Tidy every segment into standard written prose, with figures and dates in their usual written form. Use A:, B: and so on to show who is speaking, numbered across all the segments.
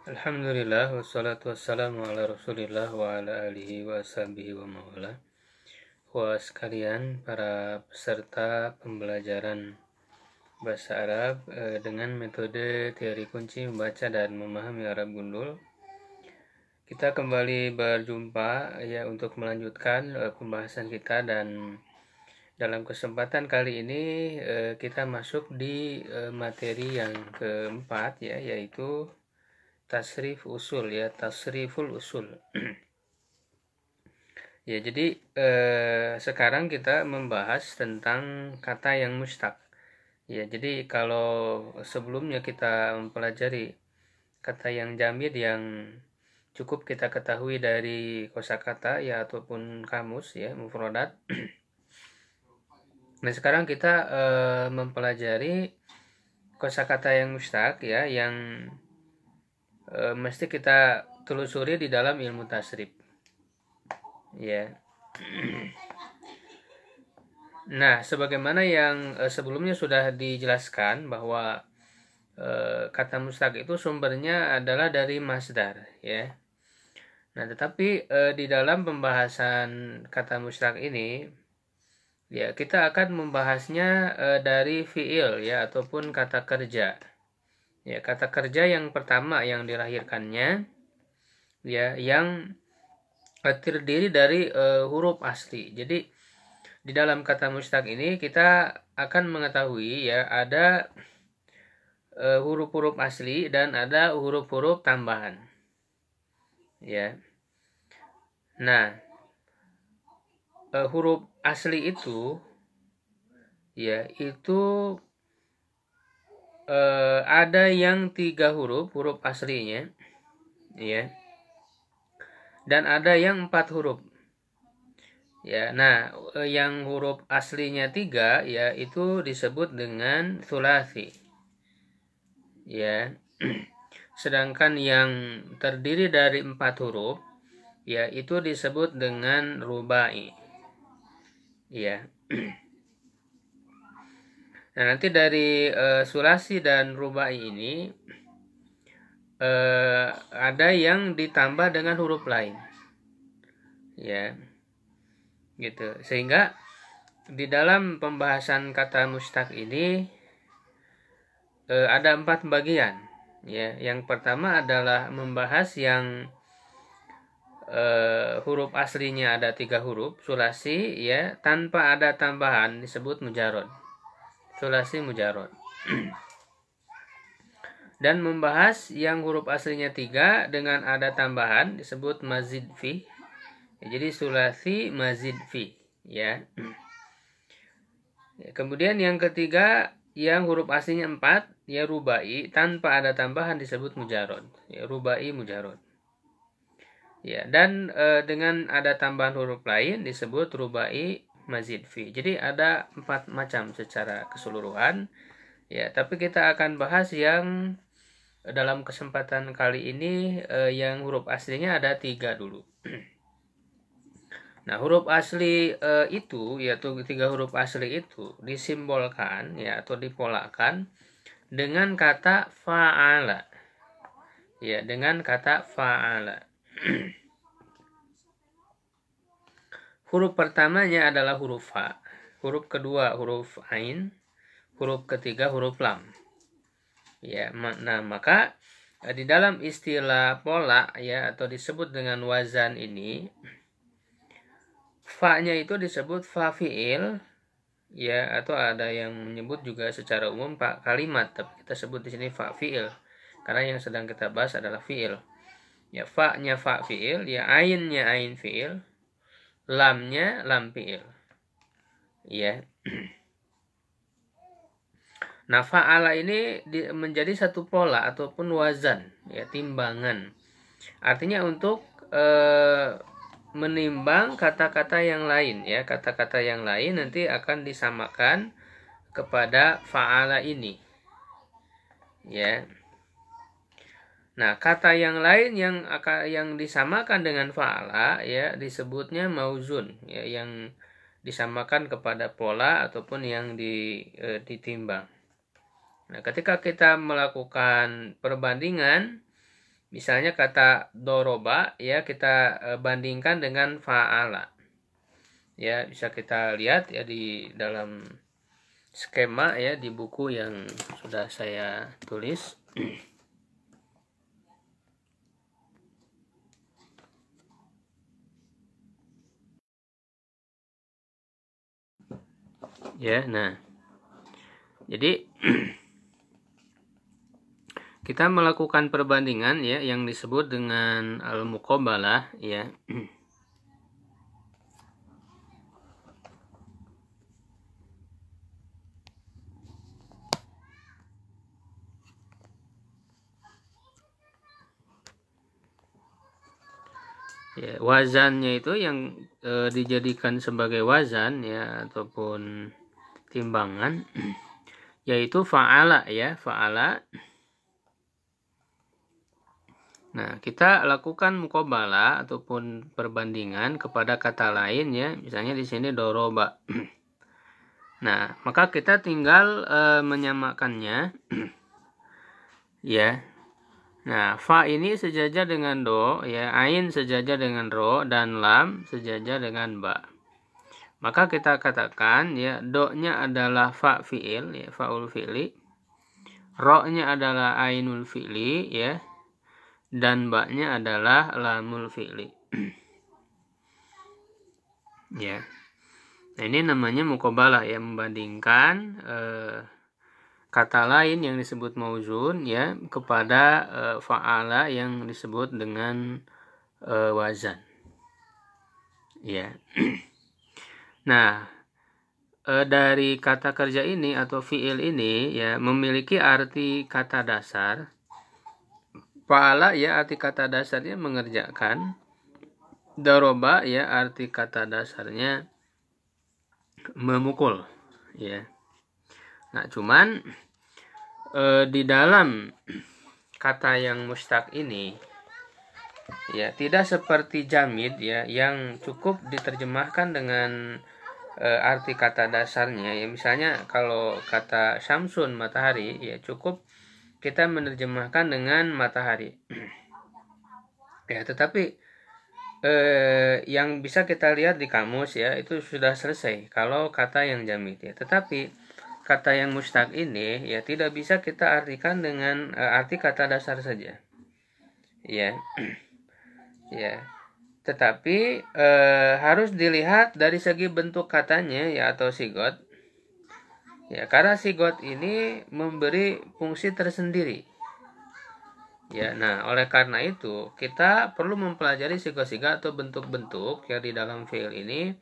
A: Alhamdulillah wassalatu wassalamu ala Rasulillah wa ala alihi wa sahbihi wa mawala. Sekalian para peserta pembelajaran bahasa Arab dengan metode teori kunci membaca dan memahami Arab gundul. Kita kembali berjumpa ya untuk melanjutkan pembahasan kita, dan dalam kesempatan kali ini kita masuk di materi yang keempat ya, yaitu tasrif usul ya, tasriful usul. Ya, jadi sekarang kita membahas tentang kata yang mustaq. Ya, jadi kalau sebelumnya kita mempelajari kata yang jamid yang cukup kita ketahui dari kosakata ya ataupun kamus ya, mufradat. Nah, sekarang kita mempelajari kosakata yang mustaq ya, yang mesti kita telusuri di dalam ilmu tasrif. Ya. Nah, sebagaimana yang sebelumnya sudah dijelaskan bahwa kata mustaq itu sumbernya adalah dari masdar ya. Nah, tetapi di dalam pembahasan kata mustaq ini ya, kita akan membahasnya dari fiil ya ataupun kata kerja. Ya, kata kerja yang pertama yang dilahirkannya ya, yang terdiri dari huruf asli. Jadi di dalam kata mustaq ini kita akan mengetahui ya, ada huruf-huruf asli dan ada huruf-huruf tambahan. Ya. Nah, huruf asli itu ya, itu ada yang 3 huruf aslinya ya, dan ada yang 4 huruf. Ya, nah yang huruf aslinya 3 ya, itu disebut dengan sulasi. Ya. Sedangkan yang terdiri dari 4 huruf ya, itu disebut dengan rubai. Ya. Nah, nanti dari sulasi dan rubai ini ada yang ditambah dengan huruf lain. Ya. Gitu. Sehingga di dalam pembahasan kata mustaq ini ada 4 bagian. Ya, yang pertama adalah membahas yang huruf aslinya ada 3 huruf sulasi ya, tanpa ada tambahan, disebut mujarrad. Sulasi mujarrad. Dan membahas yang huruf aslinya 3 dengan ada tambahan, disebut mazid fi. Ya, jadi sulasi mazid fi ya. Kemudian yang ketiga yang huruf aslinya 4 ya, rubai tanpa ada tambahan, disebut mujarrad. Ya, rubai mujarrad. Ya, dan dengan ada tambahan huruf lain disebut rubai mazid fi. Jadi ada 4 macam secara keseluruhan. Ya, tapi kita akan bahas yang dalam kesempatan kali ini yang huruf aslinya ada 3 dulu. Nah, huruf asli itu, yaitu 3 huruf asli itu disimbolkan ya atau dipolakkan dengan kata fa'ala. Ya, dengan kata fa'ala. Huruf pertamanya adalah huruf fa, huruf kedua huruf ain, huruf ketiga huruf lam. Ya, nah maka di dalam istilah pola ya atau disebut dengan wazan ini, fa-nya itu disebut fa fi'il ya, atau ada yang menyebut juga secara umum fa kalimat, tapi kita sebut di sini fa fi'il karena yang sedang kita bahas adalah fi'il. Ya, fa-nya fa fi'il, ya ainnya ain fi'il, lamnya lam fi'il. Ya. Nah, fa'ala ini menjadi satu pola ataupun wazan ya, timbangan. Artinya untuk menimbang kata-kata yang lain ya, kata-kata yang lain nanti akan disamakan kepada fa'ala ini. Ya. Nah, kata yang lain yang disamakan dengan fa'ala ya disebutnya mauzun ya, yang disamakan kepada pola ataupun yang ditimbang. Nah, ketika kita melakukan perbandingan Misalnya kata doroba ya kita bandingkan dengan fa'ala. Ya, bisa kita lihat ya di dalam skema ya di buku yang sudah saya tulis. Ya, nah. Jadi kita melakukan perbandingan ya yang disebut dengan al-muqabalah ya. Ya, wazannya itu yang dijadikan sebagai wazan ya ataupun timbangan yaitu fa'ala ya, fa'ala. Nah, kita lakukan muqabalah ataupun perbandingan kepada kata lain ya, misalnya di sini doroba. Nah, maka kita tinggal menyamakannya ya. Nah, fa ini sejajar dengan do ya, ain sejajar dengan ro dan lam sejajar dengan ba. Maka kita katakan ya, do-nya adalah fa fi'il ya, faul fi'li. Ro-nya adalah ainul fi'li ya. Dan ba-nya adalah lamul fi'li. Ya. Nah, ini namanya muqabalah ya, membandingkan kata lain yang disebut mauzun ya kepada fa'ala yang disebut dengan wazan. Ya. Nah, dari kata kerja ini atau fi'il ini ya memiliki arti kata dasar. Fa'ala ya arti kata dasarnya mengerjakan. Daroba ya arti kata dasarnya memukul ya. Nah, cuman di dalam kata yang mustaq ini ya tidak seperti jamid ya yang cukup diterjemahkan dengan arti kata dasarnya ya. Misalnya kalau kata syamsun matahari ya cukup kita menerjemahkan dengan matahari. Ya, tetapi yang bisa kita lihat di kamus ya itu sudah selesai kalau kata yang jamid ya. Tetapi kata yang mustaq ini ya tidak bisa kita artikan dengan arti kata dasar saja. Ya. Ya. Tetapi harus dilihat dari segi bentuk katanya ya atau sigot. Ya, karena sigot ini memberi fungsi tersendiri. Ya, nah oleh karena itu kita perlu mempelajari sigot-sigot atau bentuk-bentuk yang di dalam fiil ini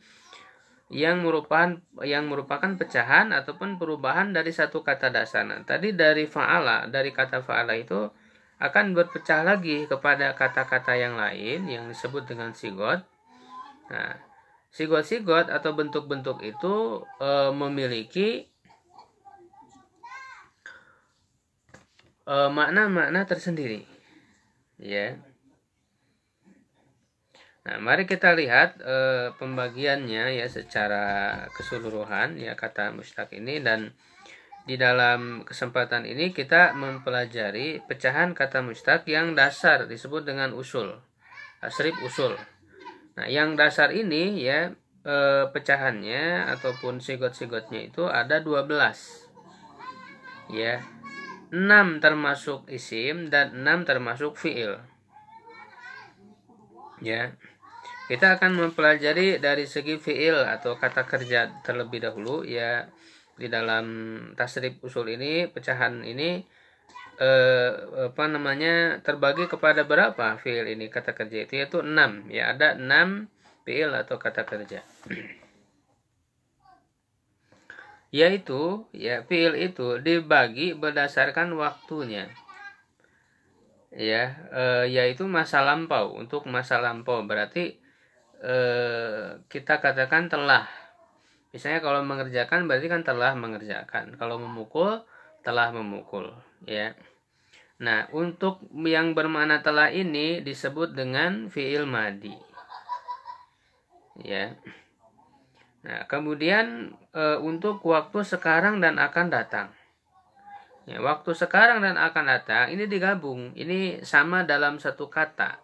A: yang merupakan pecahan ataupun perubahan dari satu kata dasar. Nah, tadi dari kata fa'ala itu akan berpecah lagi kepada kata-kata yang lain yang disebut dengan sigot. Nah, sigot-sigot atau bentuk-bentuk itu memiliki makna-makna tersendiri. Ya. Nah, mari kita lihat pembagiannya ya secara keseluruhan ya kata mustaq ini, dan di dalam kesempatan ini kita mempelajari pecahan kata mustaq yang dasar disebut dengan usul. Tasrif usul. Nah, yang dasar ini ya pecahannya ataupun sigot-sigotnya itu ada 12. Ya. 6 termasuk isim dan 6 termasuk fiil. Ya. Kita akan mempelajari dari segi fiil atau kata kerja terlebih dahulu ya. Di dalam tasrif usul ini, pecahan ini terbagi kepada berapa fiil ini kata kerja itu, yaitu 6 ya, ada 6 fiil atau kata kerja. Yaitu ya fiil itu dibagi berdasarkan waktunya. Ya, yaitu masa lampau. Untuk masa lampau berarti kita katakan telah. Misalnya kalau mengerjakan berarti kan telah mengerjakan. Kalau memukul telah memukul, ya. Nah, untuk yang bermakna telah ini disebut dengan fiil madi. Ya. Nah, kemudian untuk waktu sekarang dan akan datang. Ya, waktu sekarang dan akan datang ini digabung, ini sama dalam satu kata.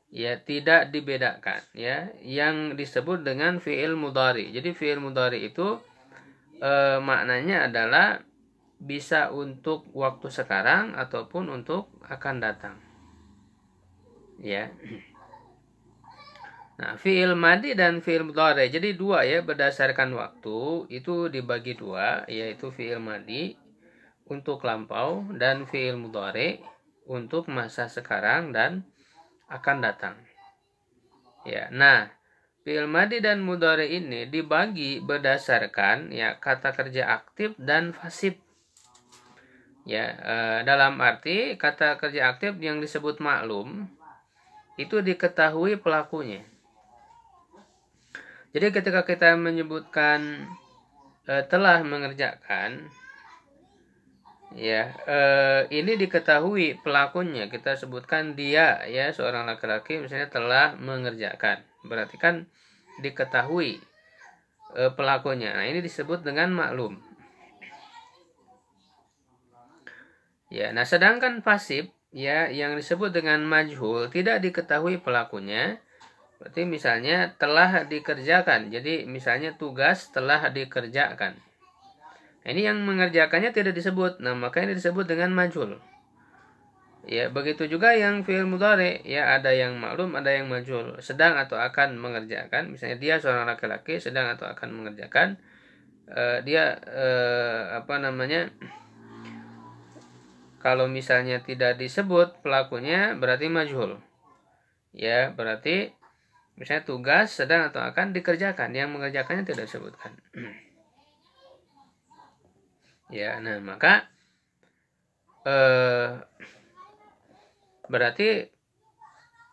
A: Ya, tidak dibedakan ya, yang disebut dengan fi'il mudhari. Jadi fi'il mudhari itu maknanya adalah bisa untuk waktu sekarang ataupun untuk akan datang. Ya. Nah, fi'il madi dan fi'il mudhari. Jadi dua ya, berdasarkan waktu itu dibagi dua, yaitu fi'il madi untuk lampau dan fi'il mudhari untuk masa sekarang dan akan datang. Ya, nah, fi'il madi dan mudhari ini dibagi berdasarkan ya kata kerja aktif dan pasif. Ya, dalam arti kata kerja aktif yang disebut maklum itu diketahui pelakunya. Jadi ketika kita menyebutkan telah mengerjakan, ya ini diketahui pelakunya. Kita sebutkan dia ya, seorang laki-laki misalnya telah mengerjakan, berarti kan diketahui pelakunya. Nah, ini disebut dengan maklum. Ya, nah sedangkan pasif ya yang disebut dengan majhul tidak diketahui pelakunya. Berarti misalnya telah dikerjakan. Jadi misalnya tugas telah dikerjakan. Ini yang mengerjakannya tidak disebut. Nah, makanya disebut dengan majhul. Ya, begitu juga yang fi'il mudhari, ya ada yang maklum, ada yang majhul. Sedang atau akan mengerjakan. Misalnya dia seorang laki-laki sedang atau akan mengerjakan. Dia apa namanya? Kalau misalnya tidak disebut pelakunya berarti majhul. Ya, berarti misalnya tugas sedang atau akan dikerjakan, yang mengerjakannya tidak disebutkan. Ya, nah maka berarti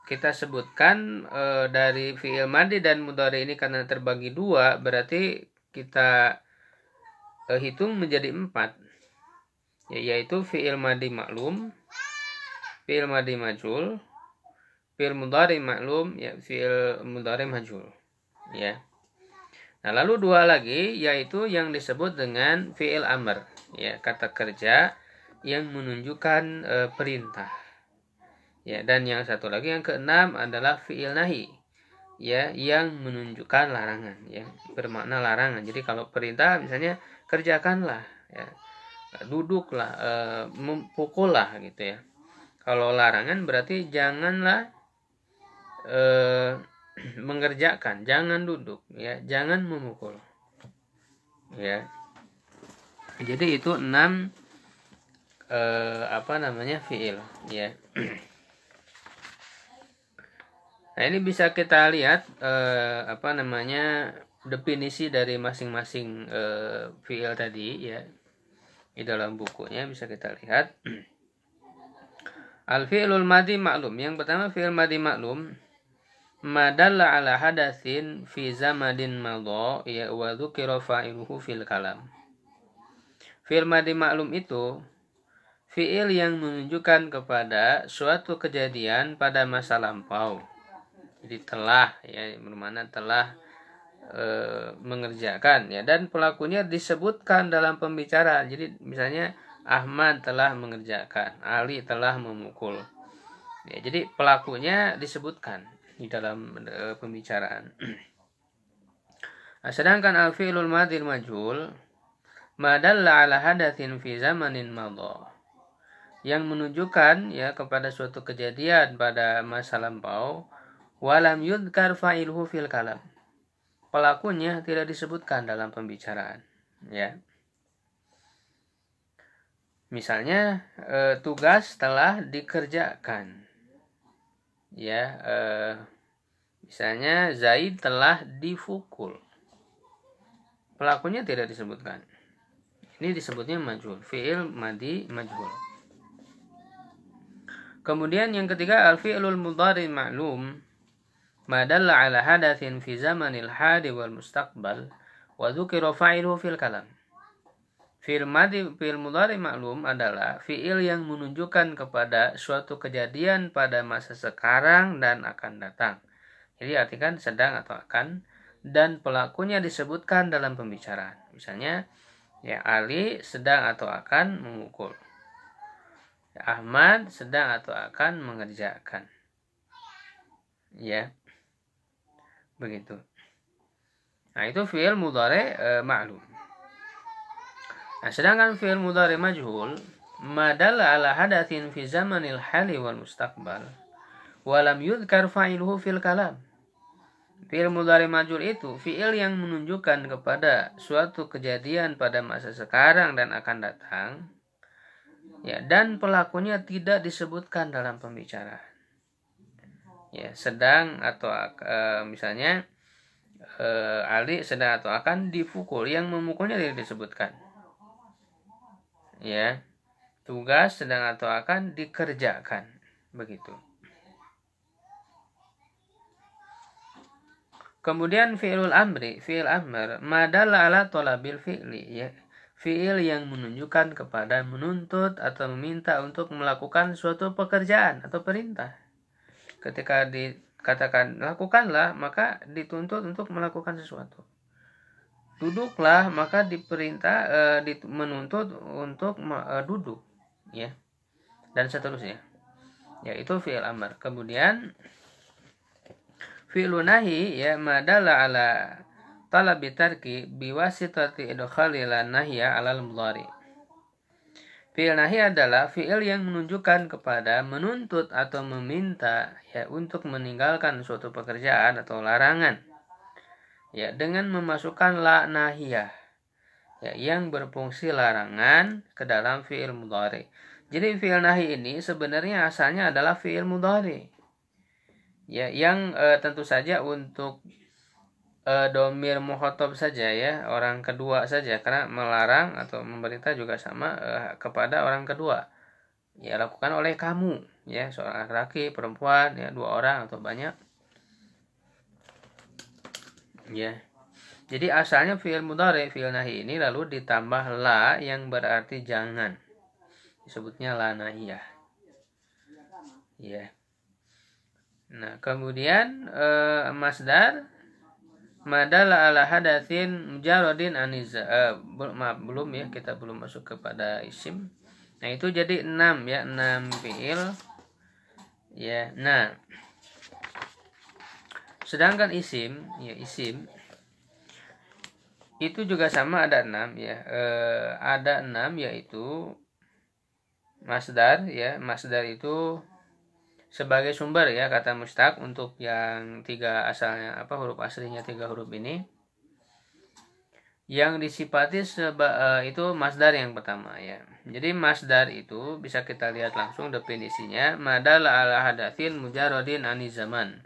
A: kita sebutkan dari fi'il madi dan mudhari ini karena terbagi dua, berarti kita hitung menjadi 4, yaitu fi'il madi maklum, fi'il madi majhul, fi'il mudhari maklum, ya fi'il mudhari majhul. Ya. Nah, lalu dua lagi yaitu yang disebut dengan fi'il amr, ya kata kerja yang menunjukkan perintah. Ya, dan yang satu lagi yang keenam adalah fi'il nahi, ya yang menunjukkan larangan, ya bermakna larangan. Jadi kalau perintah misalnya kerjakanlah, ya duduklah, pukullah gitu ya. Kalau larangan berarti janganlah mengerjakan, jangan duduk, ya jangan memukul, ya. Jadi itu 6 fi'il, ya. Nah, ini bisa kita lihat definisi dari masing-masing fi'il tadi, ya. Di dalam bukunya bisa kita lihat. Al-fi'lul madi maklum. Yang pertama fi'il madi maklum madalla ala hadatsin fi zamadin madha ya wa dzukira fa'iluhu fil kalam. Fi'il madi maklum itu fi'il yang menunjukkan kepada suatu kejadian pada masa lampau. Jadi telah, ya bermakna telah mengerjakan, ya, dan pelakunya disebutkan dalam pembicaraan. Jadi misalnya Ahmad telah mengerjakan, Ali telah memukul. Ya, jadi pelakunya disebutkan di dalam pembicaraan. Nah, sedangkan al-fi'lul madhil majhul madalla ala hadatsin fi zamanin madha, yang menunjukkan ya kepada suatu kejadian pada masa lampau, walam yudkar fa'iluhu fil kalam, pelakunya tidak disebutkan dalam pembicaraan, ya. Misalnya tugas telah dikerjakan, ya. Misalnya Zaid telah dipukul, pelakunya tidak disebutkan. Ini disebutnya majhul, fi'il madi majhul. Kemudian yang ketiga al-fi'lul mudhari ma'lum madalla ala hadatsin fi zamanil hadi wal mustaqbal wa dzukira fa'iluhu fil kalam. Fi'il mudhari ma'lum adalah fi'il yang menunjukkan kepada suatu kejadian pada masa sekarang dan akan datang. Jadi artikan sedang atau akan, dan pelakunya disebutkan dalam pembicaraan. Misalnya Ya, Ali sedang atau akan memukul. Ahmad sedang atau akan mengerjakan. Ya, begitu. Nah, itu fi'il mudhari ma'lum. Nah, sedangkan fi'il mudhari majhul madalla ala hadatsin fi zamanil hali wal mustaqbal wa lam yudhkar fa'iluhu fil kalam. Fi'il mudhari majhul itu fi'il yang menunjukkan kepada suatu kejadian pada masa sekarang dan akan datang. Ya, dan pelakunya tidak disebutkan dalam pembicaraan. Ya, sedang atau misalnya Ali sedang atau akan dipukul, yang memukulnya tidak disebutkan. Ya, tugas sedang atau akan dikerjakan, begitu. Kemudian fi'lul amri, fi'il amr madalla ala talabil fi'li, ya. Fi'il yang menunjukkan kepada menuntut atau meminta untuk melakukan suatu pekerjaan atau perintah. Ketika dikatakan lakukanlah, maka dituntut untuk melakukan sesuatu. Duduklah, maka diperintah menuntut untuk duduk, ya. Dan seterusnya. Yaitu fi'il amr. Kemudian fi'lu nahi, ya, madalla ala talabi tarki biwasitati idkhalil nahya alal mudhari. Fi'il nahi adalah fi'il yang menunjukkan kepada menuntut atau meminta, ya, untuk meninggalkan suatu pekerjaan atau larangan, ya, dengan memasukkan la nahiyah, ya, yang berfungsi larangan ke dalam fi'il mudhari. Jadi fi'il nahi ini sebenarnya asalnya adalah fi'il mudhari, ya, yang tentu saja untuk domir mukhatab saja, ya, orang kedua saja, karena melarang atau memerintah juga sama kepada orang kedua, ya, lakukan oleh kamu, ya, seorang laki, perempuan, ya, dua orang atau banyak, ya. Jadi asalnya fi'il mudhari, fi'il nahi ini lalu ditambah la yang berarti jangan, disebutnya la nahiyah, ya. Nah, kemudian masdar madalla ala hadatsin mujarradin aniza. Maaf, belum, ya, kita belum masuk kepada isim. Nah, itu jadi 6, ya, 6 fi'il, ya. Nah, sedangkan isim, ya, isim itu juga sama, ada 6, ya. Ada 6, yaitu masdar, ya. Masdar itu sebagai sumber, ya, kata mustaq untuk yang 3 asalnya, huruf aslinya 3 huruf ini. Yang disifati itu masdar yang pertama, ya. Jadi masdar itu bisa kita lihat langsung definisinya, madalla ala hadatsin mujarradin anizaman.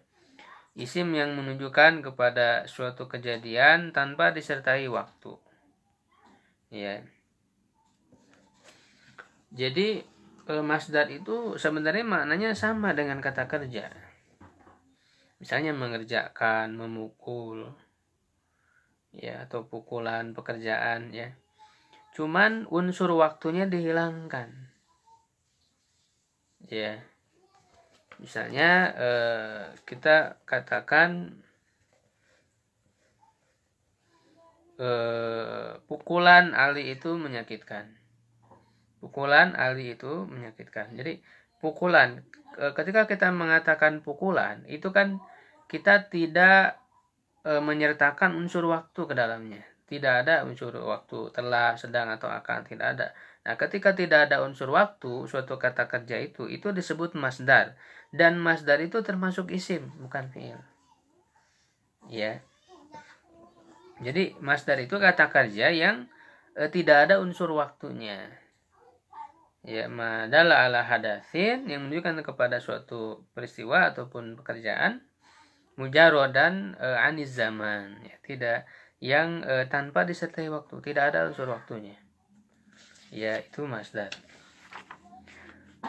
A: Isim yang menunjukkan kepada suatu kejadian tanpa disertai waktu, ya. Jadi masdar itu sebenarnya maknanya sama dengan kata kerja. Misalnya mengerjakan, memukul, ya, atau pukulan, pekerjaan, ya. Cuman unsur waktunya dihilangkan, ya. Misalnya kita katakan pukulan Ali itu menyakitkan. Pukulan Ali itu menyakitkan. Jadi pukulan, ketika kita mengatakan pukulan, itu kan kita tidak menyertakan unsur waktu ke dalamnya. Tidak ada unsur waktu, telah, sedang, atau akan, tidak ada. Nah, ketika tidak ada unsur waktu, suatu kata kerja itu disebut masdar. Dan masdar itu termasuk isim, bukan fi'il, ya. Jadi masdar itu kata kerja yang tidak ada unsur waktunya, ya. Madalla ala hadatsin yang menunjukkan kepada suatu peristiwa ataupun pekerjaan, mujarradan aniz zaman, ya, tidak yang tanpa disertai waktu, tidak ada unsur waktunya, ya, itu masdar.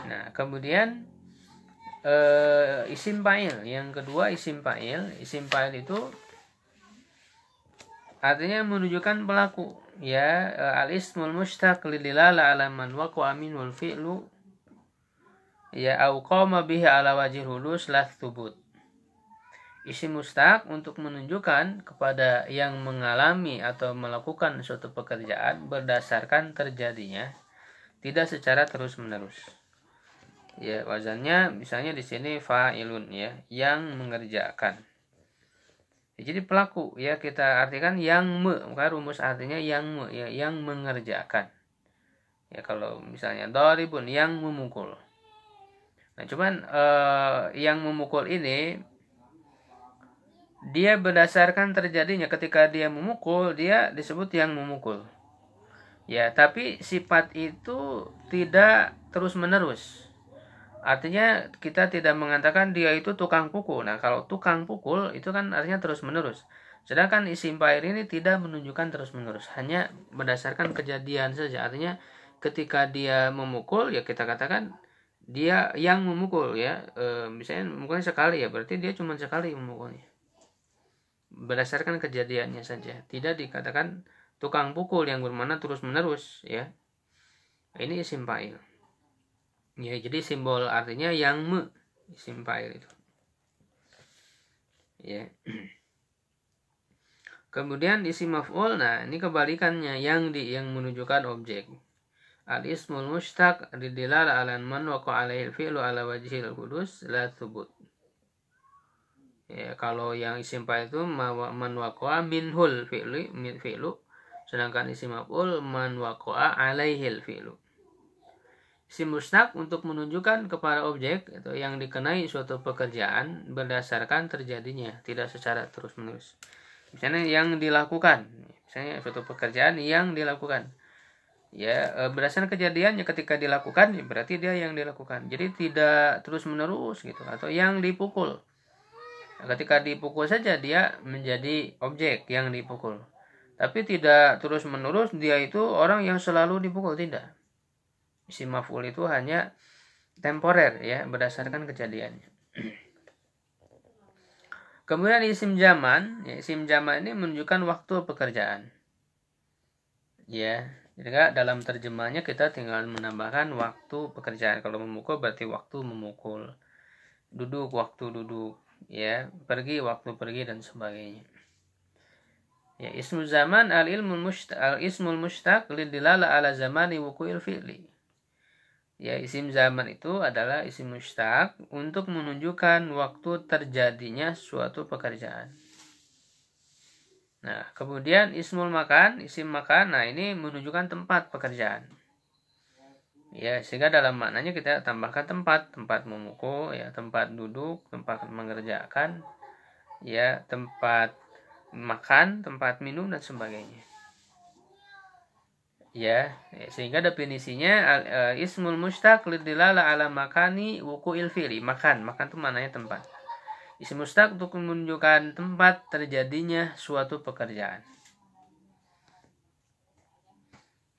A: Nah, kemudian isim fa'il yang kedua, isim fa'il itu artinya menunjukkan pelaku, ya. Al-ismul mushtaq lidilala ala man waqa'a minhul fi'lu, ya, au qama bihi ala wajhil hulus la thubut. Isim mustaq untuk menunjukkan kepada yang mengalami atau melakukan suatu pekerjaan berdasarkan terjadinya, tidak secara terus-menerus. Ya, wazannya misalnya di sini fa'ilun ya, yang mengerjakan. Ya, jadi pelaku ya kita artikan yang maka rumus artinya yang ya, yang mengerjakan. Ya kalau misalnya daribun yang memukul. Nah, cuman yang memukul ini dia berdasarkan terjadinya ketika dia memukul, dia disebut yang memukul. Ya, tapi sifat itu tidak terus-menerus. Artinya kita tidak mengatakan dia itu tukang pukul. Nah, kalau tukang pukul itu kan artinya terus-menerus. Sedangkan isim fa'il ini tidak menunjukkan terus-menerus, hanya berdasarkan kejadian saja. Artinya ketika dia memukul ya kita katakan dia yang memukul ya. Misalnya memukulnya sekali ya, berarti dia cuma sekali memukulnya. Berdasarkan kejadiannya saja, tidak dikatakan tukang pukul yang bermakna terus-menerus ya. Ini isim fa'il. Ya, jadi simbol artinya yang isim fa'il itu. Ya. Kemudian isim maf'ul, nah ini kebalikannya yang menunjukkan objek. Al-ismul mushtaq didilala ala man waqa alaihi fi'lu ala wajhil qudus la thubut. Ya, kalau yang isim fa'il itu man waqa'a minhul fi'lu, sedangkan isim maf'ul man waqa'a alaihil fi'lu. Isim mushtaq untuk menunjukkan kepada objek atau yang dikenai suatu pekerjaan berdasarkan terjadinya, tidak secara terus-menerus. Misalnya yang dilakukan, misalnya suatu pekerjaan yang dilakukan. Ya, berdasarkan kejadiannya ketika dilakukan, ya berarti dia yang dilakukan. Jadi tidak terus-menerus gitu, atau yang dipukul. Ketika dipukul saja dia menjadi objek yang dipukul. Tapi tidak terus-menerus dia itu orang yang selalu dipukul, tidak. Isim maf'ul itu hanya temporer ya, berdasarkan kejadiannya. Kemudian isim zaman, ya, isim zaman ini menunjukkan waktu pekerjaan. Ya, jadi dalam terjemahnya kita tinggal menambahkan waktu pekerjaan. Kalau memukul berarti waktu memukul. Duduk waktu duduk, ya, pergi waktu pergi dan sebagainya. Ya, ismul zaman al-ismul mushtaq lidilala ala zamani wuqu'il fi'li. Ya, isim zaman itu adalah isim mushtaq untuk menunjukkan waktu terjadinya suatu pekerjaan. Nah, kemudian ismul makan, isim makan, nah ini menunjukkan tempat pekerjaan. Ya, sehingga dalam maknanya kita tambahkan tempat memukul, ya, tempat duduk, tempat mengerjakan, ya, tempat makan, tempat minum dan sebagainya. Ya, sehingga definisinya ismul mushtaq lidilala ala makani wuqu'il fi'li. Makan itu maknanya tempat. Isim mushtaq untuk menunjukkan tempat terjadinya suatu pekerjaan.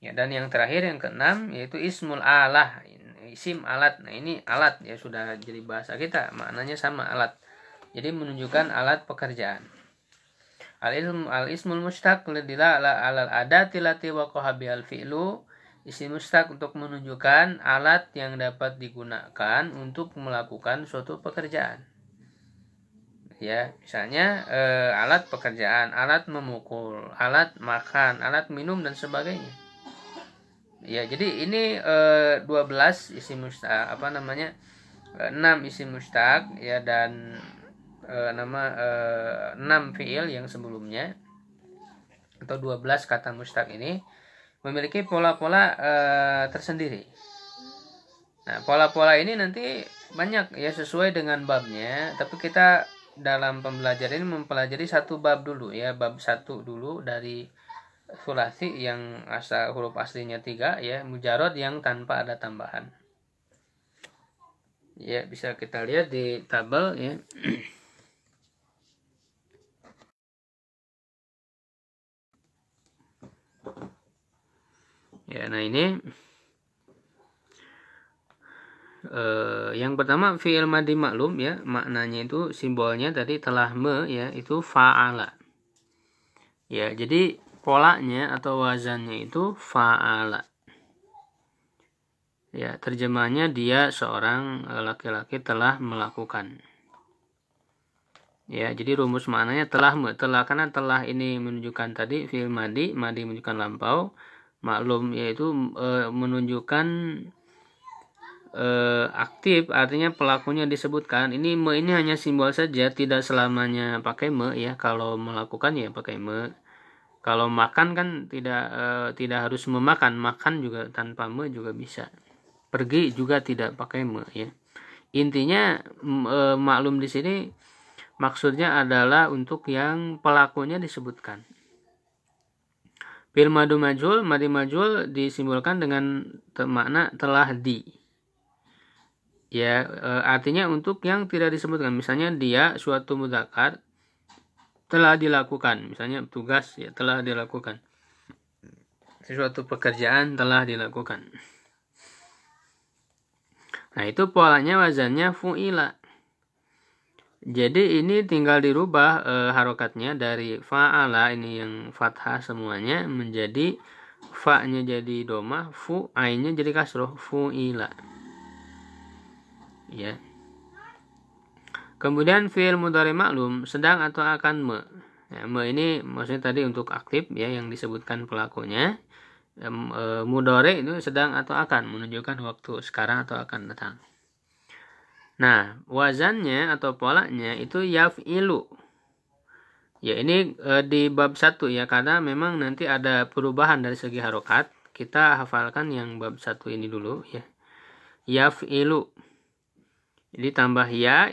A: Ya, dan yang terakhir yang keenam yaitu ismul alah, isim alat. Nah, ini alat ya, sudah jadi bahasa kita, maknanya sama, alat. Jadi menunjukkan alat pekerjaan. Al-ismul mushtaq lidilala alal adati lati waqa'a bihal fi'lu. Isim mushtaq untuk menunjukkan alat yang dapat digunakan untuk melakukan suatu pekerjaan. Ya, misalnya alat pekerjaan, alat memukul, alat makan, alat minum dan sebagainya. Ya, jadi ini 12 isim mushtaq, 6 isim mushtaq ya, dan 6 fiil yang sebelumnya atau 12 kata mushtaq ini memiliki pola-pola tersendiri. Nah, pola-pola ini nanti banyak ya sesuai dengan babnya, tapi kita dalam pembelajaran ini mempelajari satu bab dulu ya, bab 1 dulu dari sulasi yang asal huruf aslinya 3 ya, mujarad yang tanpa ada tambahan. Ya, bisa kita lihat di tabel ya. Ya, nah ini yang pertama fi'il madhi maklum ya, maknanya itu simbolnya tadi telah ya, itu fa'ala. Ya, jadi polanya atau wazannya itu fa'ala. Ya, terjemahnya dia seorang laki-laki telah melakukan. Ya, jadi rumus maknanya telah karena telah ini menunjukkan tadi fi'il madi menunjukkan lampau, maklum yaitu menunjukkan aktif, artinya pelakunya disebutkan. Ini ini hanya simbol saja, tidak selamanya pakai ya. Kalau melakukan ya pakai Kalau makan kan tidak harus makan juga tanpa juga bisa. Pergi juga tidak pakai ya. Intinya maklum di sini maksudnya adalah untuk yang pelakunya disebutkan. Fi'il madi majhul disimbolkan dengan makna telah di. Ya, artinya untuk yang tidak disebutkan. Misalnya dia suatu mudzakkar telah dilakukan. Misalnya tugas ya telah dilakukan. Sesuatu pekerjaan telah dilakukan. Nah, itu polanya wazannya fu'ila. Jadi ini tinggal dirubah harokatnya dari fa'ala ini yang fathah semuanya menjadi fa-nya jadi domah, ainnya jadi kasroh, fu'ila. Ya. Kemudian fi'il mudhari maklum sedang atau akan Ya, ini maksudnya tadi untuk aktif ya yang disebutkan pelakunya. Mudhari itu sedang atau akan menunjukkan waktu sekarang atau akan datang. Nah, wazannya atau polanya itu yaf'ilu. Ya, ini di bab 1 ya, karena memang nanti ada perubahan dari segi harokat. Kita hafalkan yang bab 1 ini dulu ya. Yaf'ilu. Jadi tambah ya,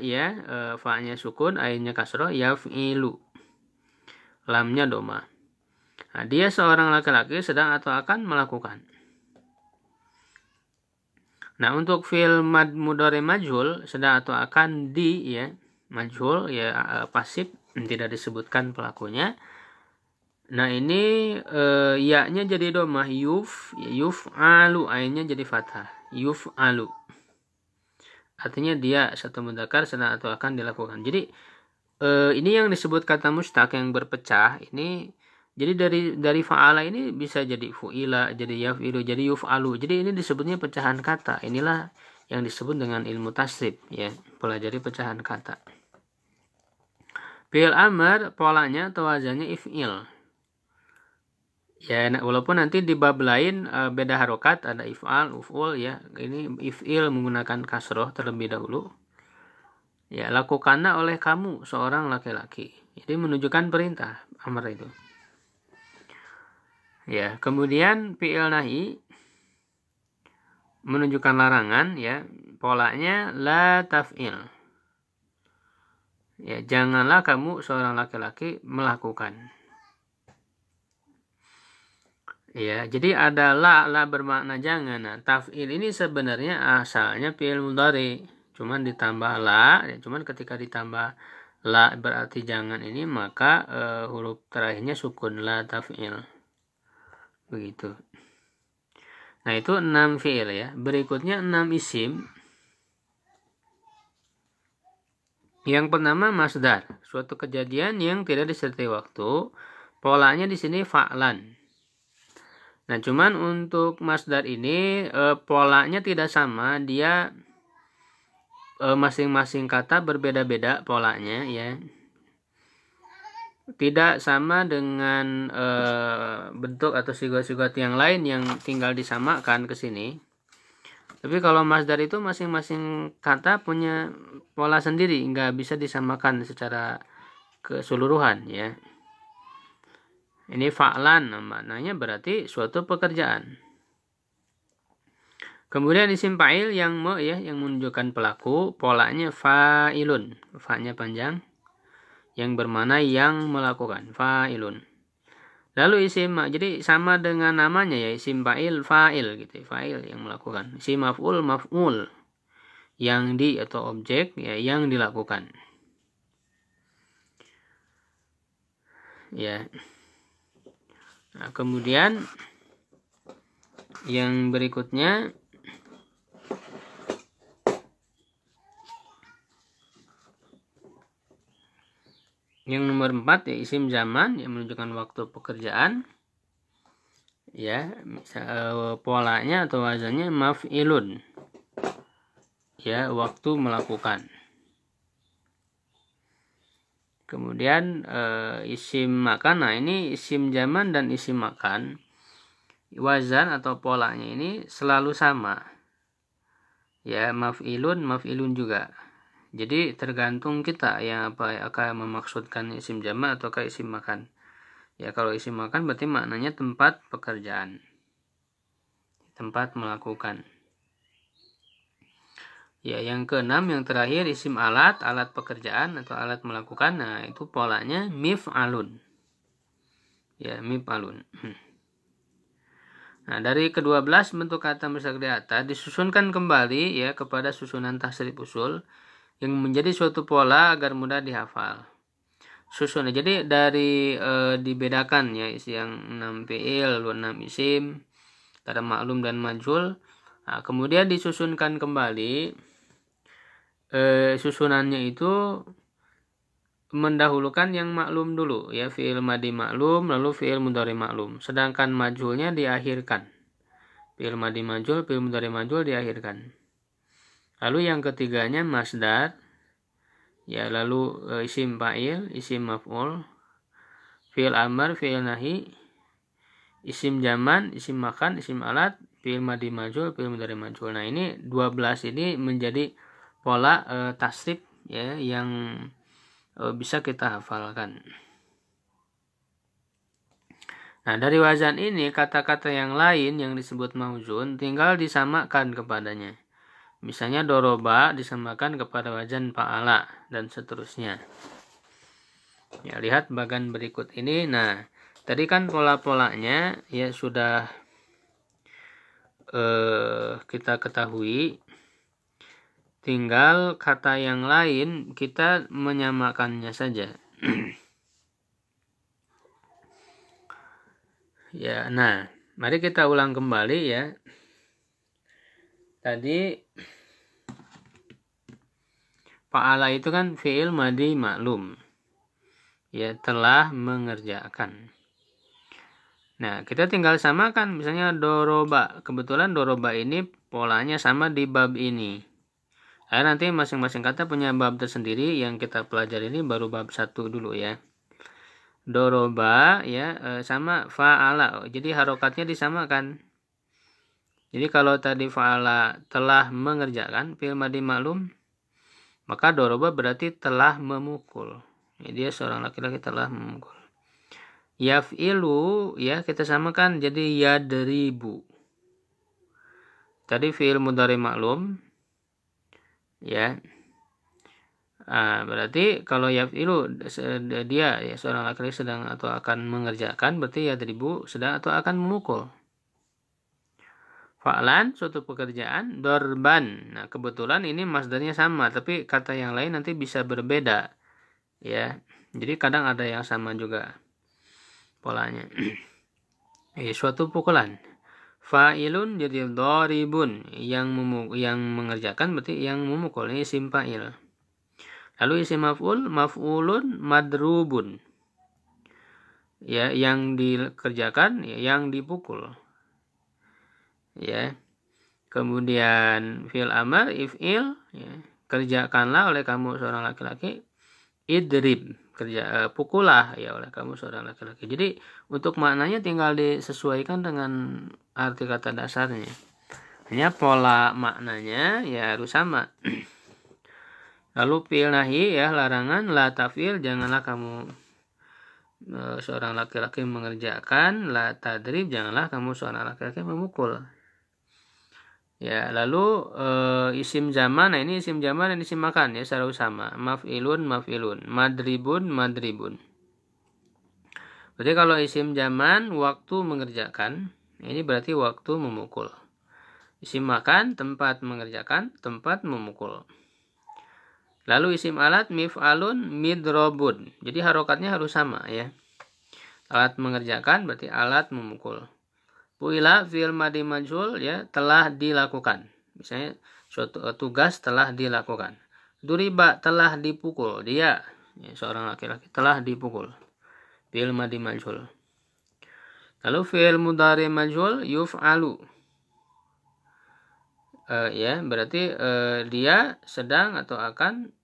A: fa-nya sukun, ainnya kasroh, yaf'ilu. Lamnya doma. Nah, dia seorang laki-laki sedang atau akan melakukan. Nah, untuk fi'il mudhari majhul sedang atau akan ya majhul ya pasif tidak disebutkan pelakunya. Nah, ini ya-nya jadi domah yuf'alu, ainnya jadi fathah yuf'alu. Artinya dia satu mudzakkar sedang atau akan dilakukan. Jadi ini yang disebut kata mustaq yang berpecah ini. Jadi dari fa'ala ini bisa jadi fu'ila, jadi yaf'ilu, jadi yuf'alu. Jadi ini disebutnya pecahan kata. Inilah yang disebut dengan ilmu tasrif ya, pelajari pecahan kata. Fi'il amr polanya atau wazannya if'il. Ya, walaupun nanti di bab lain beda harokat, ada if'al, uf'ul ya. Ini if'il menggunakan kasroh terlebih dahulu. Ya, lakukanlah oleh kamu seorang laki-laki. Jadi menunjukkan perintah amr itu. Ya, kemudian fi'il nahi menunjukkan larangan ya, polanya la taf'il. Ya, janganlah kamu seorang laki-laki melakukan. Ya, jadi ada la bermakna jangan. Nah, taf'il ini sebenarnya asalnya fi'il mudhari, cuman ditambah la, ya, cuman ketika ditambah la berarti jangan ini maka huruf terakhirnya sukun, la taf'il. Begitu. Nah, itu 6 fi'il ya. Berikutnya 6 isim. Yang pertama masdar, suatu kejadian yang tidak disertai waktu. Polanya di sini fa'lan. Nah, cuman untuk masdar ini polanya tidak sama, dia masing-masing kata berbeda-beda polanya ya. Tidak sama dengan bentuk atau sigot-sigot yang lain yang tinggal disamakan ke sini. Tapi kalau masdar itu masing-masing kata punya pola sendiri, nggak bisa disamakan secara keseluruhan ya. Ini fa'lan maknanya berarti suatu pekerjaan. Kemudian isim fa'il yang yang menunjukkan pelaku, polanya fa'ilun, fa-nya panjang, yang bermakna yang melakukan, fa'ilun. Lalu isim, jadi sama dengan namanya ya, isim fa'il gitu, fa'il yang melakukan. Isim maf'ul, yang di atau objek ya yang dilakukan. Ya. Nah, kemudian yang berikutnya yang nomor 4 ya isim zaman yang menunjukkan waktu pekerjaan. Ya, polanya atau wazannya maf'ilun. Ya, waktu melakukan. Kemudian isim makan. Nah, ini isim zaman dan isim makan. Wazan atau polanya ini selalu sama. Ya, maf'ilun juga. Jadi tergantung kita yang akan memaksudkan isim jamak atau isim makan. Ya, kalau isim makan berarti maknanya tempat pekerjaan. Tempat melakukan. Ya, yang keenam, yang terakhir isim alat pekerjaan atau alat melakukan. Nah, itu polanya mif'alun. Ya, mif'alun. Nah, dari ke-12 bentuk kata mustaqa di atas disusunkan kembali ya kepada susunan tasrif usul yang menjadi suatu pola agar mudah dihafal. Susun. Jadi dari dibedakan ya isi yang 6 fi'il, 6 isim, ada maklum dan majhul. Nah, kemudian disusunkan kembali. Susunannya itu mendahulukan yang maklum dulu ya, fi'il madi maklum lalu fi'il mudhari maklum, sedangkan majhulnya diakhirkan. Fi'il madi majhul, fi'il mudhari majhul diakhirkan. Lalu yang ketiganya masdar ya, lalu isim fa'il, isim maf'ul, fi'il amr, fi'il nahi, isim zaman, isim makan, isim alat, fi'il madi majhul, fi'il mudhari majhul. Nah, ini 12 ini menjadi pola tasrif ya yang bisa kita hafalkan. Nah, dari wazan ini kata-kata yang lain yang disebut mauzun tinggal disamakan kepadanya. Misalnya doroba disamakan kepada wazan fa'ala dan seterusnya. Ya, lihat bagian berikut ini. Nah, tadi kan pola-polanya ya sudah kita ketahui. Tinggal kata yang lain kita menyamakannya saja. Ya, nah, mari kita ulang kembali ya. Tadi fa'ala itu kan fi'il madi maklum. Ya, telah mengerjakan. Nah, kita tinggal samakan misalnya doroba. Kebetulan doroba ini polanya sama di bab ini. Nanti masing-masing kata punya bab tersendiri, yang kita pelajari ini baru bab 1 dulu ya. Doroba ya sama fa'ala. Jadi harokatnya disamakan. Jadi kalau tadi fa'ala telah mengerjakan fi'il madi maklum, maka doroba berarti telah memukul. Ya, dia seorang laki-laki telah memukul. Yaf'ilu ya kita samakan jadi yadribu. Tadi fi'il mudhari maklum ya. Berarti kalau yaf'ilu dia ya seorang laki-laki sedang atau akan mengerjakan, berarti yadribu sedang atau akan memukul. Fa'lan suatu pekerjaan, dorban. Nah, kebetulan ini masdarnya sama, tapi kata yang lain nanti bisa berbeda. Ya. Jadi kadang ada yang sama juga polanya. Suatu pukulan. Fa'ilun jadi doribun, yang mengerjakan berarti yang memukul, ini isim fa'il. Lalu isim maf'ulun madrubun. Ya, yang dikerjakan, yang dipukul. Ya. Kemudian fi'il amar, if'il, ya. Kerjakanlah oleh kamu seorang laki-laki. Idrib, pukullah ya oleh kamu seorang laki-laki. Jadi untuk maknanya tinggal disesuaikan dengan arti kata dasarnya. Hanya pola maknanya ya harus sama. Lalu fi'il nahi ya larangan, la taf'il, janganlah kamu seorang laki-laki mengerjakan, la tadrib, janganlah kamu seorang laki-laki memukul. Ya, lalu isim zaman, nah ini isim zaman dan isim makan ya selalu sama. Maf'ilun, madribun. Berarti kalau isim zaman waktu mengerjakan, ini berarti waktu memukul. Isim makan tempat mengerjakan, tempat memukul. Lalu isim alat mif'alun, midrobun. Jadi harokatnya harus sama ya. Alat mengerjakan berarti alat memukul. Fu'ila fi'il madi majhul ya telah dilakukan. Misalnya suatu tugas telah dilakukan. Duriba telah dipukul. Dia ya, seorang laki-laki telah dipukul. Fi'il madi majhul. Lalu fi'il mudhari majhul yuf'alu. Ya berarti dia sedang atau akan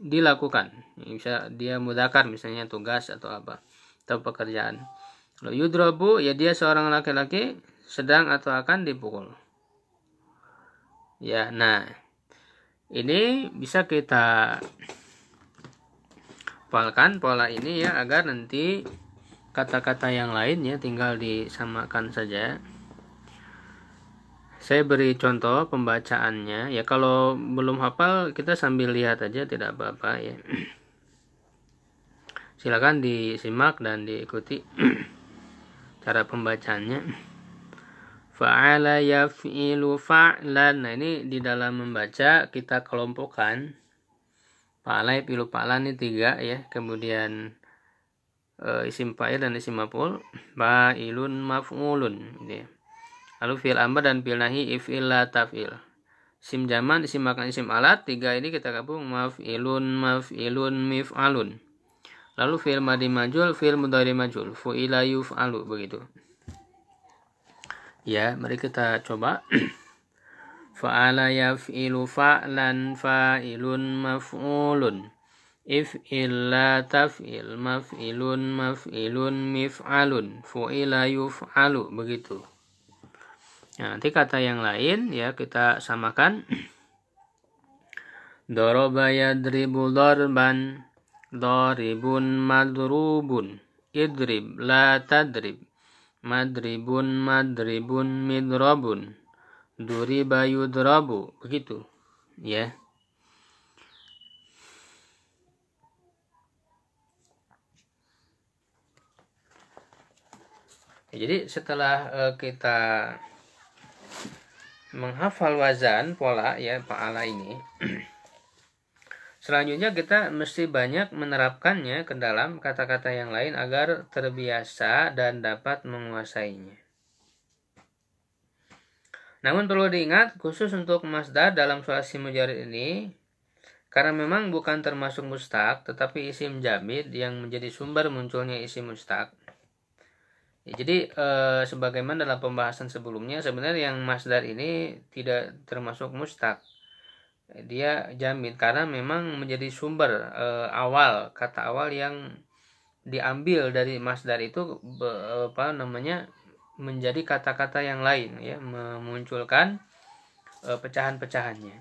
A: dilakukan. Bisa dia mudzakkar misalnya tugas atau apa atau pekerjaan. Kalau yudrabu ya dia seorang laki-laki sedang atau akan dipukul. Ya, nah ini bisa kita hafalkan pola ini ya agar nanti kata-kata yang lain ya tinggal disamakan saja. Saya beri contoh pembacaannya ya, kalau belum hafal kita sambil lihat aja tidak apa-apa ya. Silakan disimak dan diikuti cara pembacaannya. Fa'ala yaf'ilu fa'lan. Nah ini di dalam membaca kita kelompokkan fa'ala yaf'ilu fa'lan ini 3 ya. Kemudian isim fa'il dan isim maf'ul, fa'ilun maf'ulun gitu ya. Lalu fi'il amr dan fi'il nahi if'il la taf'il. Isim zaman, isim makan, isim alat 3 ini kita gabung maf'ilun maf'ilun mif'alun. Lalu fi'il madhi majul, fi'il mudhari majul, fu'ila yuf'alu begitu. Ya, mari kita coba. Fa'ala yaf'ilu fa'lan fa'ilun maf'ulun. If'il la taf'il maf'ilun maf'ilun mif'alun fu'ila yuf'alu begitu. Nah, nanti kata yang lain ya kita samakan. Doroba yadribu dorban, doribun madrubun, idrib la tadrib, madribun madribun midrobun, duriba yudrabu begitu ya. Jadi setelah kita menghafal wazan pola ya fa'ala ini, selanjutnya kita mesti banyak menerapkannya ke dalam kata-kata yang lain agar terbiasa dan dapat menguasainya. Namun perlu diingat khusus untuk masdar dalam sulasi mujarrid ini, karena memang bukan termasuk mustaq tetapi isim jamid yang menjadi sumber munculnya isim mustaq. Ya, jadi sebagaimana dalam pembahasan sebelumnya, sebenarnya yang masdar ini tidak termasuk mustaq. Dia jamid karena memang menjadi sumber awal, kata awal yang diambil dari masdar itu menjadi kata-kata yang lain ya, memunculkan pecahan-pecahannya.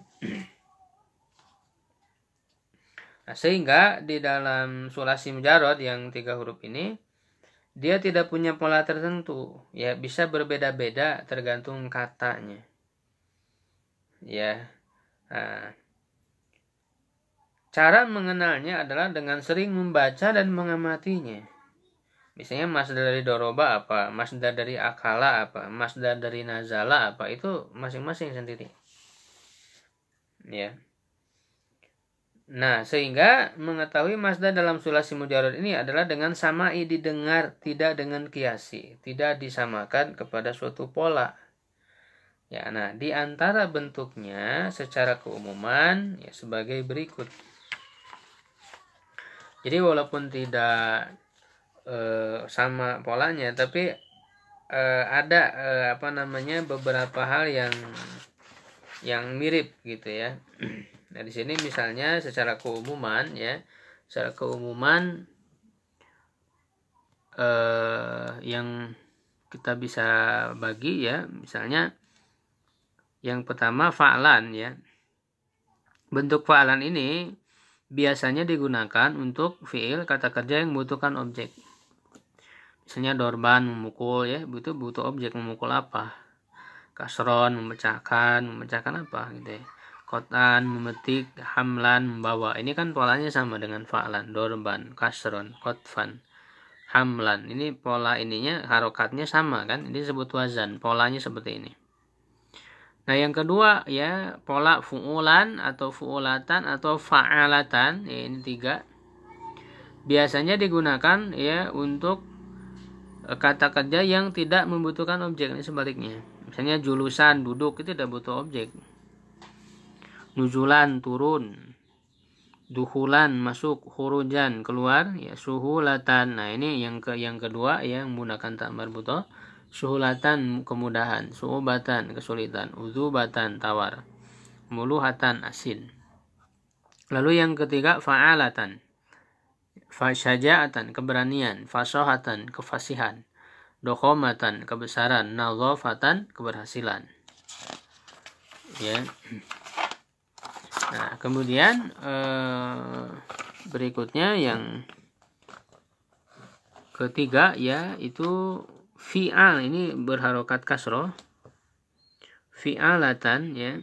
A: Nah, sehingga di dalam sulasi mujarrad yang 3 huruf ini dia tidak punya pola tertentu, ya bisa berbeda-beda tergantung katanya. Ya, nah, cara mengenalnya adalah dengan sering membaca dan mengamatinya. Misalnya masdar dari doroba apa, masdar dari akala apa, masdar dari nazala apa, itu masing-masing sendiri. Ya. Nah, sehingga mengetahui masdar dalam sulasi mujarrad ini adalah dengan sama'i didengar, tidak dengan kiasi, tidak disamakan kepada suatu pola. Ya, nah di antara bentuknya secara keumuman ya sebagai berikut. Jadi walaupun tidak sama polanya, tapi ada beberapa hal yang mirip gitu ya. Nah, di sini misalnya secara keumuman ya, secara keumuman yang kita bisa bagi ya, misalnya yang pertama fa'lan ya. Bentuk fa'lan ini biasanya digunakan untuk fi'il kata kerja yang membutuhkan objek. Misalnya dorban memukul ya, butuh objek, memukul apa? Kasron memecahkan apa gitu ya. Kotan memetik, hamlan membawa. Ini kan polanya sama dengan fa'lan, dorban, kasron, kotfan, hamlan. Ini pola ininya harokatnya sama kan? Ini disebut wazan, polanya seperti ini. Nah, yang kedua ya pola fu'ulan atau fu'ulatan atau fa'alatan, ya, ini 3. Biasanya digunakan ya untuk kata kerja yang tidak membutuhkan objek. Ini sebaliknya. Misalnya julusan duduk itu tidak butuh objek. Nuzulan turun, duhulan masuk, khurujan keluar, ya suhulatan. Nah ini yang kedua ya menggunakan tak marbutoh. Suhulatan kemudahan, su'ubatan kesulitan, uzubatan tawar, muluhatan asin. Lalu yang ketiga fa'alatan, fasyaja'atan, keberanian, fasohatan, kefasihan, dokhomatan, kebesaran, nadhafatan, keberhasilan. Ya. Nah, kemudian berikutnya yang ketiga ya itu fi'al, ini berharokat kasroh. Fi'alatan ya,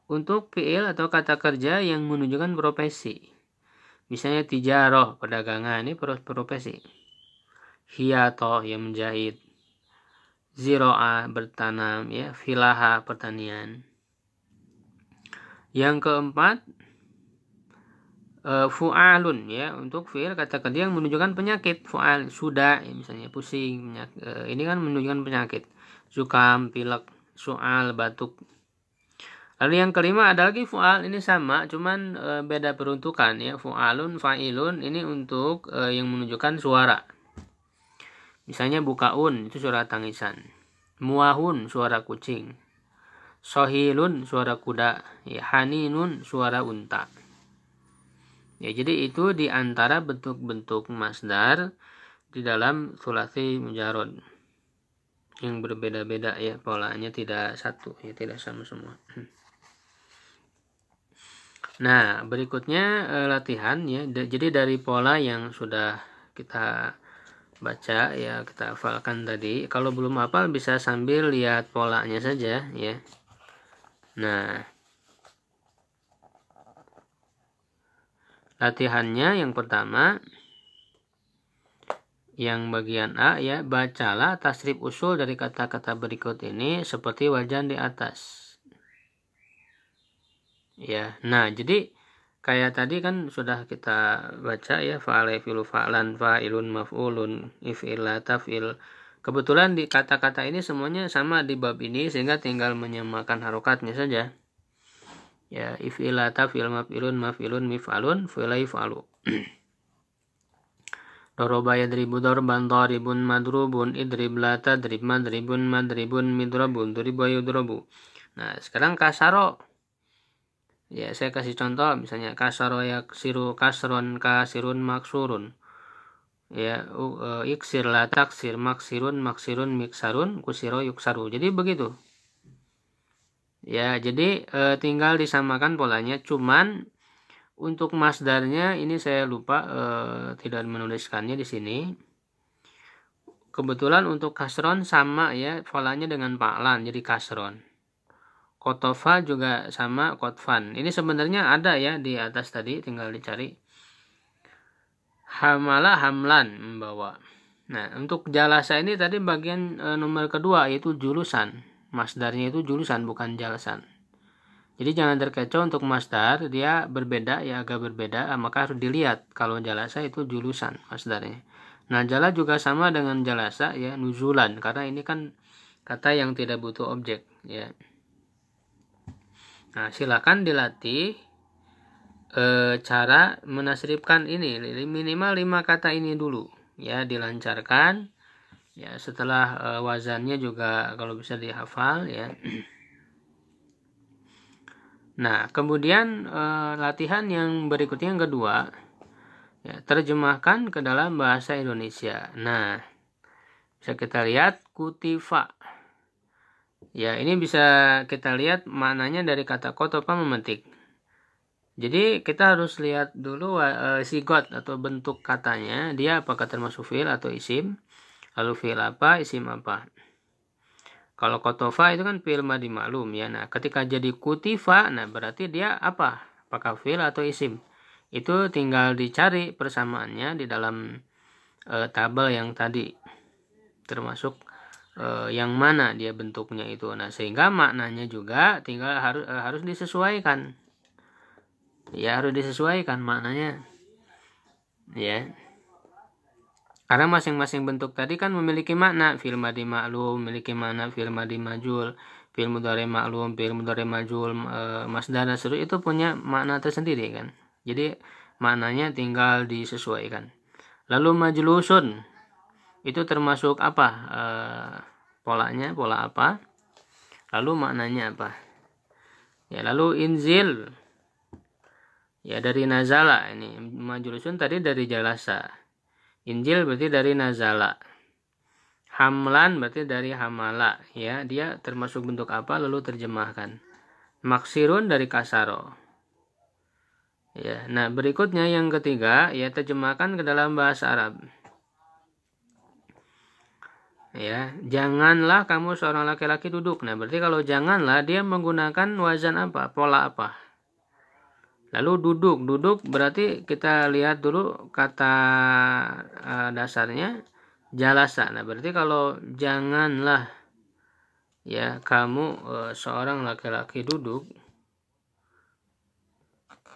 A: untuk fi'il atau kata kerja yang menunjukkan profesi. Misalnya tijaroh, perdagangan, ini profesi. Hiyatoh, yang menjahit. Ziro'ah, bertanam, ya. Filaha, pertanian. Yang keempat, fu'alun, ya, untuk fi'il kata kerja yang menunjukkan penyakit. Fu'al, sudah, ya, misalnya pusing, ini kan menunjukkan penyakit. Zukam, pilek, su'al, batuk. Lalu yang kelima ada lagi fu'al, ini sama, cuman beda peruntukan ya. Fu'alun, fa'ilun, ini untuk yang menunjukkan suara. Misalnya bukaun, itu suara tangisan. Muahun, suara kucing. Sohilun, suara kuda. Ya, haninun, suara unta. Ya, jadi itu diantara bentuk-bentuk masdar di dalam sulasi mujarod yang berbeda-beda ya, polanya tidak satu ya, tidak sama semua. Nah, berikutnya latihan ya. Jadi dari pola yang sudah kita baca ya, kita hafalkan tadi. Kalau belum hafal bisa sambil lihat polanya saja ya. Nah, latihannya yang pertama, yang bagian A ya, bacalah tasrif usul dari kata-kata berikut ini seperti wajan di atas. Ya, nah jadi kayak tadi kan sudah kita baca ya, fa'ala fi'lu fa'lan, fa'ilun maf'ulun, if'ila taf'il. Kebetulan di kata-kata ini semuanya sama di bab ini sehingga tinggal menyamakan harokatnya saja. Ya, if'ila taf'il, maf'ilun, maf'ilun, mif'alun, fi'la yif'alu. Doroba yadribu dorban, daribun madrubun, idrib la tadrib, madribun madribun, midrabun, duriba yudrobu. Nah, sekarang kasaro. Ya, saya kasih contoh misalnya kasaro yaksiru kasron, kasirun maksurun. Ya, iksir la taksir, maksirun maksirun miksarun, kusiro yuksaru. Jadi begitu. Ya, jadi tinggal disamakan polanya, cuman untuk masdarnya ini saya lupa tidak menuliskannya di sini. Kebetulan untuk kasron sama ya polanya dengan fa'lan, jadi kasron. Kotofa juga sama kotfan. Ini sebenarnya ada ya di atas tadi, tinggal dicari. Hamala hamlan, membawa. Nah, untuk jalasa ini tadi bagian nomor kedua yaitu julusan. Masdarnya itu julusan bukan jalasan. Jadi jangan terkecoh untuk masdar, dia berbeda ya, agak berbeda, maka harus dilihat kalau jalasa itu julusan masdarnya. Nah, jala juga sama dengan jalasa ya, nuzulan, karena ini kan kata yang tidak butuh objek ya. Nah, silakan dilatih cara menasrifkan ini, minimal 5 kata ini dulu ya, dilancarkan ya. Setelah wazannya juga kalau bisa dihafal ya. Nah, kemudian latihan yang berikutnya yang kedua ya, terjemahkan ke dalam bahasa Indonesia. Nah, bisa kita lihat kutifa. Ya, ini bisa kita lihat maknanya dari kata kotopa, memetik. Jadi kita harus lihat dulu sigot atau bentuk katanya, dia apakah termasuk fi'il atau isim, lalu fi'il apa, isim apa. Kalau kotofa itu kan fi'il madhi maklum ya. Nah, ketika jadi kutifa, nah berarti dia apa? Apakah fi'il atau isim? Itu tinggal dicari persamaannya di dalam tabel yang tadi, termasuk yang mana dia bentuknya itu. Nah, sehingga maknanya juga tinggal harus disesuaikan. Ya, harus disesuaikan maknanya. Ya. Karena masing-masing bentuk tadi kan memiliki makna. Fi'il madhi maklum memiliki makna fi'il madhi majul, fi'il mudhari maklum, fi'il mudhari majul, masdar dan seterusnya itu punya makna tersendiri kan. Jadi maknanya tinggal disesuaikan. Lalu majlusun itu termasuk apa? Polanya, pola apa? Lalu maknanya apa? Ya, lalu inzil Ya dari nazala ini. Majlusun tadi dari jalasa. Injil berarti dari nazala. Hamlan berarti dari hamala. Ya, dia termasuk bentuk apa lalu terjemahkan. Maksirun dari kasaro. Ya, nah berikutnya yang ketiga ya terjemahkan ke dalam bahasa Arab. Ya, janganlah kamu seorang laki-laki duduk. Nah, berarti kalau janganlah dia menggunakan wazan apa? Pola apa? Lalu duduk berarti kita lihat dulu kata dasarnya jalasa. Nah, berarti kalau janganlah ya kamu seorang laki-laki duduk,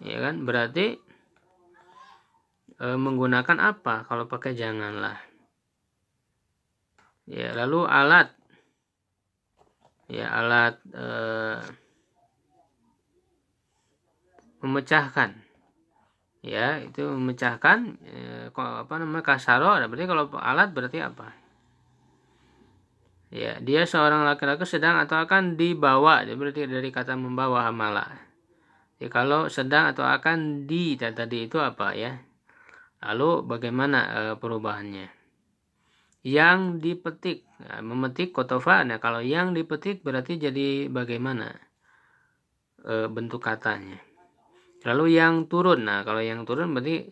A: ya kan? Berarti menggunakan apa kalau pakai janganlah? Ya, lalu alat. Ya, alat memecahkan. Ya, itu memecahkan kasaro. Berarti kalau alat berarti apa? Ya, dia seorang laki-laki sedang atau akan dibawa. Jadi berarti dari kata membawa hamala. Ya, kalau sedang atau akan tadi itu apa ya? Lalu bagaimana perubahannya? Yang dipetik, nah, memetik kotofa. Nah, kalau yang dipetik berarti jadi bagaimana bentuk katanya? Lalu yang turun. Nah, kalau yang turun berarti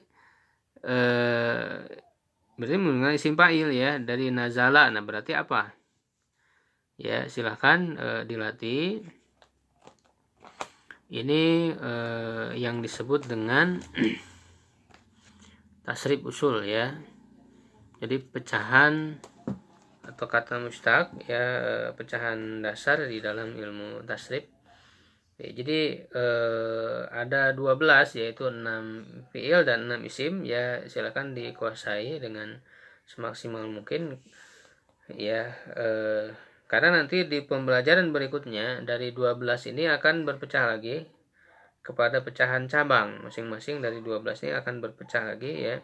A: menggunakan isim fa'il ya dari nazala. Nah, berarti apa? Ya, silahkan dilatih. Ini yang disebut dengan tasrif usul ya. Jadi pecahan atau kata mustaq ya, pecahan dasar di dalam ilmu tasrif. Ya, jadi ada 12 yaitu 6 fiil dan 6 isim ya, silakan dikuasai dengan semaksimal mungkin ya, karena nanti di pembelajaran berikutnya dari 12 ini akan berpecah lagi kepada pecahan cabang. Masing-masing dari 12 ini akan berpecah lagi ya,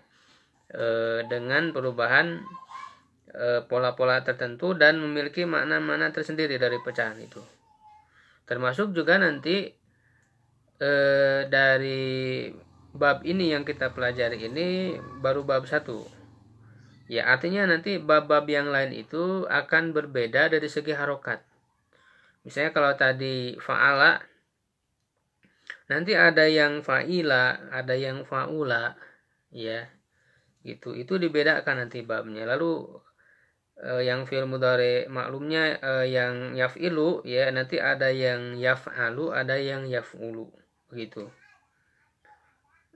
A: dengan perubahan pola-pola tertentu dan memiliki makna-makna tersendiri dari pecahan itu. Termasuk juga nanti dari bab ini yang kita pelajari ini baru bab 1. Ya, artinya nanti bab-bab yang lain itu akan berbeda dari segi harokat. Misalnya kalau tadi fa'ala, nanti ada yang fa'ila, ada yang fa'ula, ya. Gitu. Itu dibedakan nanti babnya. Lalu yang fi'il mudhari maklumnya yang yaf'ilu ya, nanti ada yang yaf'alu, ada yang yaf'ulu. Begitu.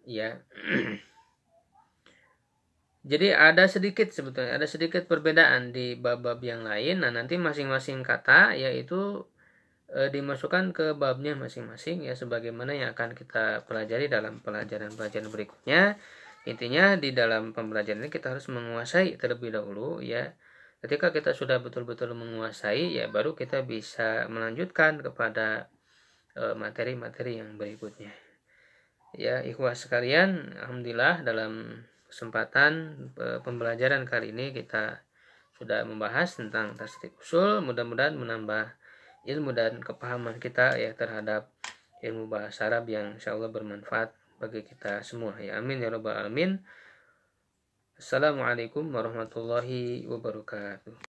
A: Ya. Jadi ada sedikit sebetulnya, ada sedikit perbedaan di bab-bab yang lain. Nah, nanti masing-masing kata yaitu dimasukkan ke babnya masing-masing ya, sebagaimana yang akan kita pelajari dalam pelajaran-pelajaran berikutnya. Intinya di dalam pembelajaran ini kita harus menguasai terlebih dahulu ya. Ketika kita sudah betul-betul menguasai ya, baru kita bisa melanjutkan kepada materi-materi yang berikutnya. Ya, ikhwas sekalian, alhamdulillah dalam kesempatan pembelajaran kali ini kita sudah membahas tentang tasrif usul. Mudah-mudahan menambah ilmu dan kepahaman kita ya terhadap ilmu bahasa Arab yang insyaallah bermanfaat bagi kita semua ya, amin ya rabbal alamin. Assalamualaikum warahmatullahi wabarakatuh.